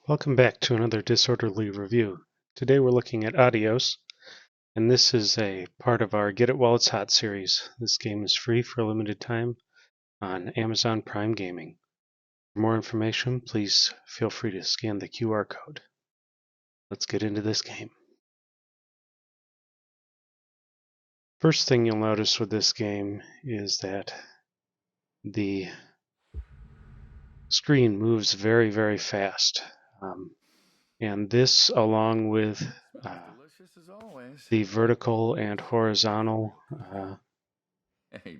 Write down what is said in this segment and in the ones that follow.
Welcome back to another disorderly review. Today we're looking at ADIOS, and this is a part of our Get It While It's Hot series. This game is free for a limited time on Amazon Prime Gaming. For more information, please feel free to scan the QR code. Let's get into this game. First thing you'll notice with this game is that the screen moves very, very fast. And this, along with the vertical and horizontal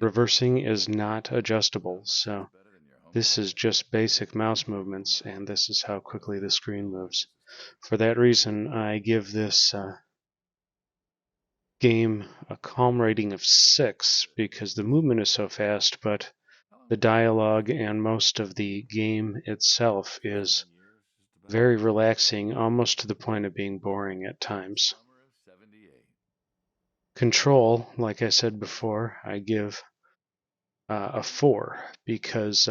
reversing, is not adjustable. So this is just basic mouse movements, and this is how quickly the screen moves. For that reason, I give this game a calm rating of 6 because the movement is so fast, but the dialogue and most of the game itself is very relaxing, almost to the point of being boring at times. Control, like I said before, I give a 4 because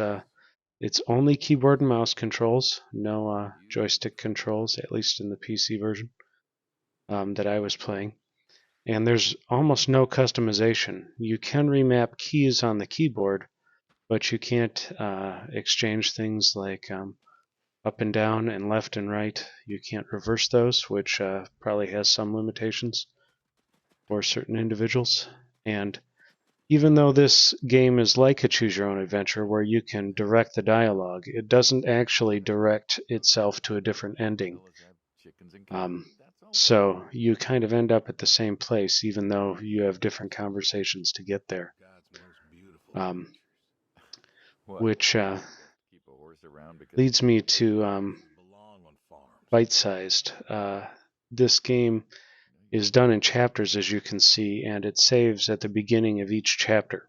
it's only keyboard and mouse controls, no joystick controls, at least in the PC version that I was playing. And there's almost no customization. You can remap keys on the keyboard, but you can't exchange things like up and down and left and right. You can't reverse those, which probably has some limitations for certain individuals. And even though this game is like a Choose Your Own Adventure where you can direct the dialogue, it doesn't actually direct itself to a different ending. So you kind of end up at the same place, even though you have different conversations to get there. Which leads me to bite-sized. This game is done in chapters, as you can see, and it saves at the beginning of each chapter.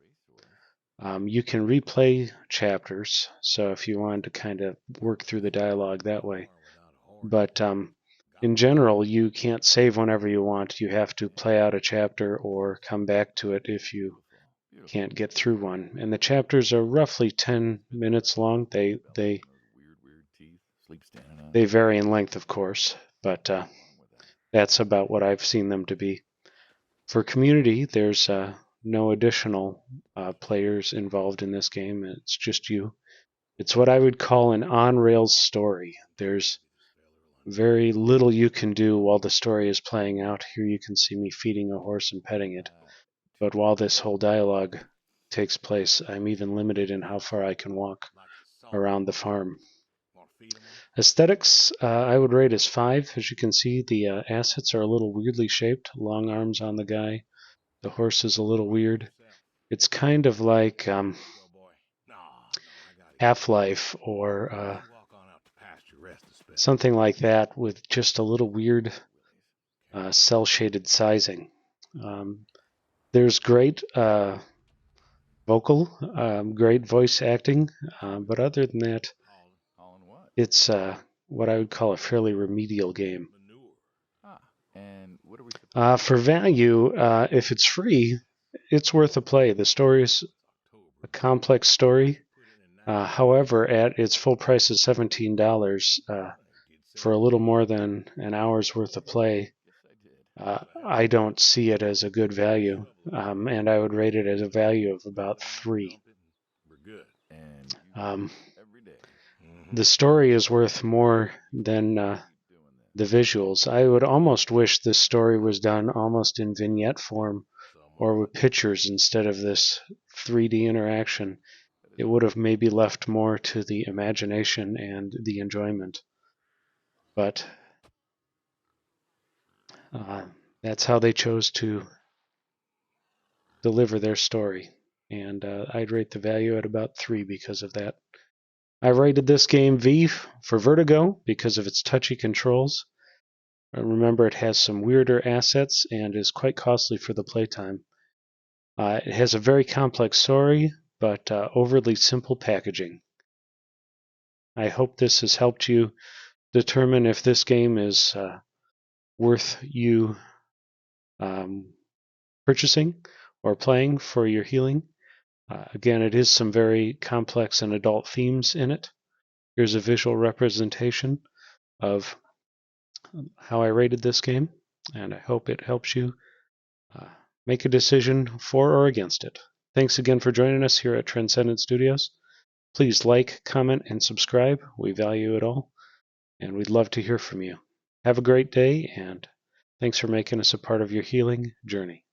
You can replay chapters, so if you wanted to kind of work through the dialogue that way. But in general, you can't save whenever you want. You have to play out a chapter or come back to it if you can't get through one. And the chapters are roughly 10 minutes long. They vary in length, of course, but that's about what I've seen them to be. For community, there's no additional players involved in this game. It's just you. It's what I would call an on-rails story. There's very little you can do while the story is playing out. Here you can see me feeding a horse and petting it. But while this whole dialogue takes place, I'm even limited in how far I can walk around the farm. Aesthetics, I would rate as 5. As you can see, the assets are a little weirdly shaped. Long arms on the guy. The horse is a little weird. It's kind of like Half-Life or something like that, with just a little weird cel-shaded sizing. There's great great voice acting, but other than that, it's what I would call a fairly remedial game. For value, if it's free, it's worth a play. The story is a complex story. However, at its full price of $17, for a little more than an hour's worth of play, I don't see it as a good value, and I would rate it as a value of about 3. The story is worth more than the visuals. I would almost wish this story was done almost in vignette form or with pictures instead of this 3D interaction. It would have maybe left more to the imagination and the enjoyment. But that's how they chose to deliver their story. And I'd rate the value at about 3 because of that. I rated this game V for Vertigo because of its touchy controls. Remember, it has some weirder assets and is quite costly for the playtime. It has a very complex story, but overly simple packaging. I hope this has helped you determine if this game is worth you purchasing or playing for your healing. Again, it is some very complex and adult themes in it. Here's a visual representation. of how I rated this game, and I hope it helps you make a decision for or against it. Thanks again for joining us here at Transcendent Studios. Please like, comment, and subscribe. We value it all, and we'd love to hear from you. Have a great day, and thanks for making us a part of your healing journey.